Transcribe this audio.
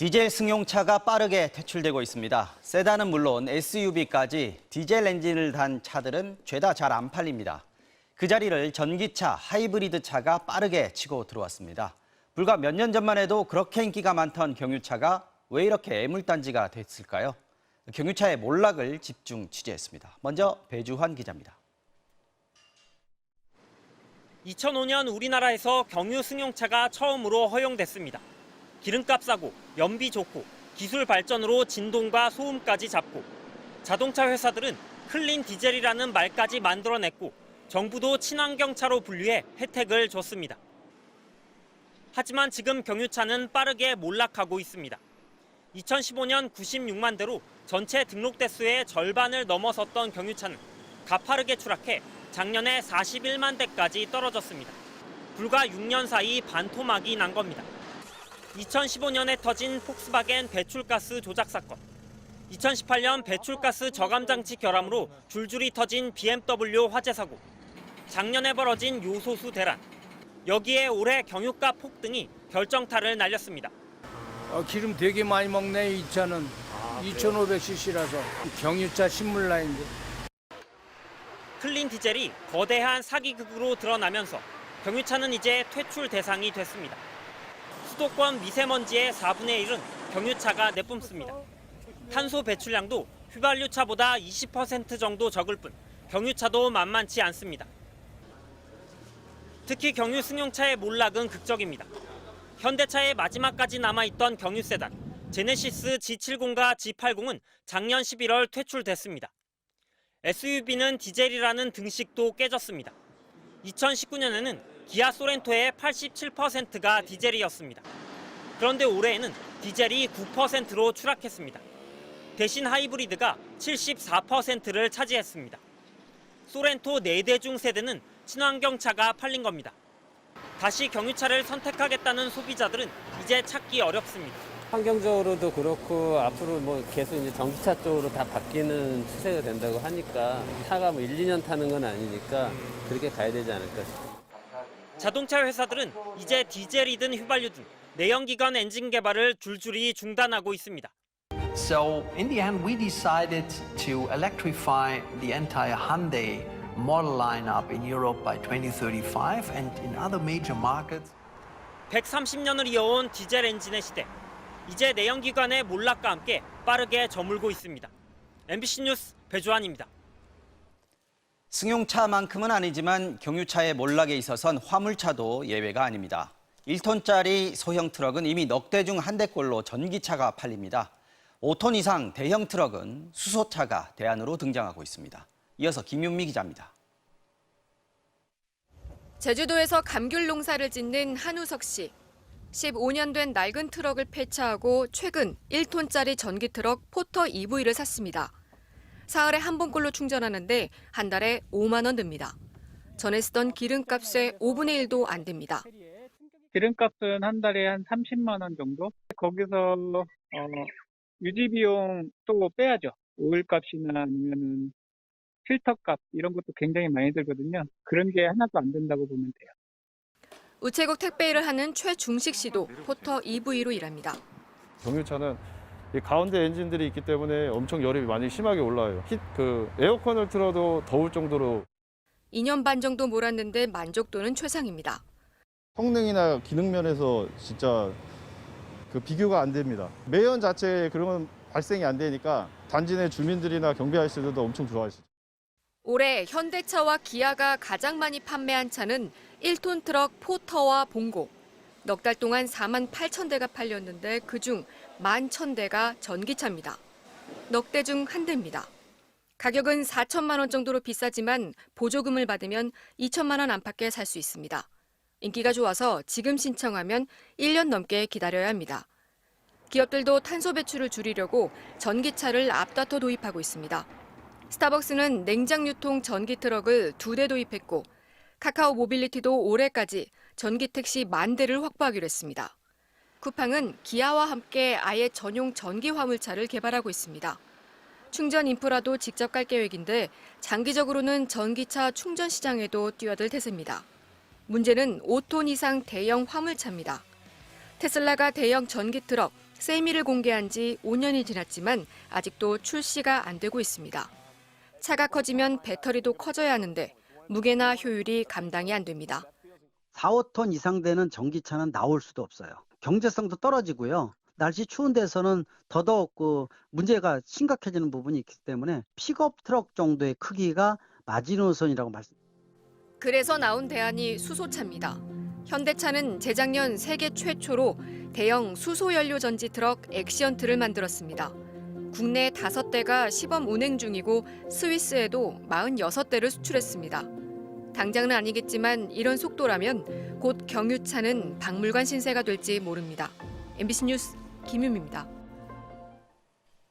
디젤 승용차가 빠르게 퇴출되고 있습니다. 세단은 물론 SUV까지 디젤 엔진을 단 차들은 죄다 잘 안 팔립니다. 그 자리를 전기차, 하이브리드 차가 빠르게 치고 들어왔습니다. 불과 몇 년 전만 해도 그렇게 인기가 많던 경유차가 왜 이렇게 애물단지가 됐을까요? 경유차의 몰락을 집중 취재했습니다. 먼저 배주환 기자입니다. 2005년 우리나라에서 경유 승용차가 처음으로 허용됐습니다. 기름값 싸고 연비 좋고 기술 발전으로 진동과 소음까지 잡고 자동차 회사들은 클린 디젤이라는 말까지 만들어냈고 정부도 친환경차로 분류해 혜택을 줬습니다. 하지만 지금 경유차는 빠르게 몰락하고 있습니다. 2015년 96만 대로 전체 등록 대수의 절반을 넘어섰던 경유차는 가파르게 추락해 작년에 41만 대까지 떨어졌습니다. 불과 6년 사이 반토막이 난 겁니다. 2015년에 터진 폭스바겐 배출가스 조작 사건, 2018년 배출가스 저감장치 결함으로 줄줄이 터진 BMW 화재 사고, 작년에 벌어진 요소수 대란, 여기에 올해 경유가 폭등이 결정타를 날렸습니다. 기름 되게 많이 먹네, 이 차는. 2500cc라서 경유차 신물 라인인데. 클린 디젤이 거대한 사기극으로 드러나면서 경유차는 이제 퇴출 대상이 됐습니다. 수도권 미세먼지의 4분의 1은 경유차가 내뿜습니다. 탄소 배출량도 휘발유차보다 20% 정도 적을 뿐 경유차도 만만치 않습니다. 특히 경유 승용차의 몰락은 극적입니다. 현대차의 마지막까지 남아있던 경유 세단, 제네시스 G70과 G80은 작년 11월 퇴출됐습니다. SUV는 디젤이라는 등식도 깨졌습니다. 2019년에는 기아 소렌토의 87%가 디젤이었습니다. 그런데 올해에는 디젤이 9%로 추락했습니다. 대신 하이브리드가 74%를 차지했습니다. 소렌토 4대 중 3대는 친환경차가 팔린 겁니다. 다시 경유차를 선택하겠다는 소비자들은 이제 찾기 어렵습니다. 환경적으로도 그렇고 앞으로 계속 이제 전기차 쪽으로 다 바뀌는 추세가 된다고 하니까 차가 1, 2년 타는 건 아니니까 그렇게 가야 되지 않을까 싶어요. 자동차 회사들은 이제 디젤이든 휘발유든 내연기관 엔진 개발을 줄줄이 중단하고 있습니다. So in the end, we decided to electrify the entire Hyundai model lineup in Europe by 2035 and in other major markets. 130년을 이어온 디젤 엔진의 시대. 이제 내연기관의 몰락과 함께 빠르게 저물고 있습니다. MBC 뉴스 배주환입니다. 승용차만큼은 아니지만 경유차의 몰락에 있어선 화물차도 예외가 아닙니다. 1톤짜리 소형 트럭은 이미 넉 대 중 한 대꼴로 전기차가 팔립니다. 5톤 이상 대형 트럭은 수소차가 대안으로 등장하고 있습니다. 이어서 김윤미 기자입니다. 제주도에서 감귤 농사를 짓는 한우석 씨. 15년 된 낡은 트럭을 폐차하고 최근 1톤짜리 전기 트럭 포터 EV를 샀습니다. 사흘에 한 번꼴로 충전하는데 한 달에 5만 원 듭니다. 전에 쓰던 기름값의 5분의 1도 안 됩니다. 기름값은 한 달에 한 30만 원 정도? 거기서 유지 비용 또 빼야죠. 오일값이나 아니면은 필터값 이런 것도 굉장히 많이 들거든요. 그런 게 하나도 안 된다고 보면 돼요. 우체국 택배 일을 하는 최중식 씨도 포터 EV로 일합니다. 경유차는 이 가운데 엔진들이 있기 때문에 엄청 열이 많이 심하게 올라와요. 에어컨을 틀어도 더울 정도로. 2년 반 정도 몰았는데 만족도는 최상입니다. 성능이나 기능 면에서 진짜 비교가 안 됩니다. 매연 자체에 그런 건 발생이 안 되니까 단지 내 주민들이나 경비 아저씨들도 엄청 좋아하시죠. 올해 현대차와 기아가 가장 많이 판매한 차는 1톤 트럭 포터와 봉고. 넉 달 동안 4만 8천 대가 팔렸는데 그중 11,000대가 전기차입니다. 넉 대 중 한 대입니다. 가격은 4천만 원 정도로 비싸지만 보조금을 받으면 2천만 원 안팎에 살 수 있습니다. 인기가 좋아서 지금 신청하면 1년 넘게 기다려야 합니다. 기업들도 탄소 배출을 줄이려고 전기차를 앞다퉈 도입하고 있습니다. 스타벅스는 냉장 유통 전기 트럭을 2대 도입했고 카카오 모빌리티도 올해까지 전기 택시 10,000대를 확보하기로 했습니다. 쿠팡은 기아와 함께 아예 전용 전기 화물차를 개발하고 있습니다. 충전 인프라도 직접 깔 계획인데 장기적으로는 전기차 충전 시장에도 뛰어들 태세입니다. 문제는 5톤 이상 대형 화물차입니다. 테슬라가 대형 전기 트럭 세미를 공개한 지 5년이 지났지만 아직도 출시가 안 되고 있습니다. 차가 커지면 배터리도 커져야 하는데 무게나 효율이 감당이 안 됩니다. 4, 5톤 이상 되는 전기차는 나올 수도 없어요. 경제성도 떨어지고요. 날씨 추운 데서는 더더욱 문제가 심각해지는 부분이 있기 때문에 픽업 트럭 정도의 크기가 마지노선이라고 말씀드립니다. 그래서 나온 대안이 수소차입니다. 현대차는 재작년 세계 최초로 대형 수소연료 전지 트럭 액시언트를 만들었습니다. 국내 5대가 시범 운행 중이고 스위스에도 46대를 수출했습니다. 당장은 아니겠지만 이런 속도라면 곧 경유차는 박물관 신세가 될지 모릅니다. MBC 뉴스 김유미입니다.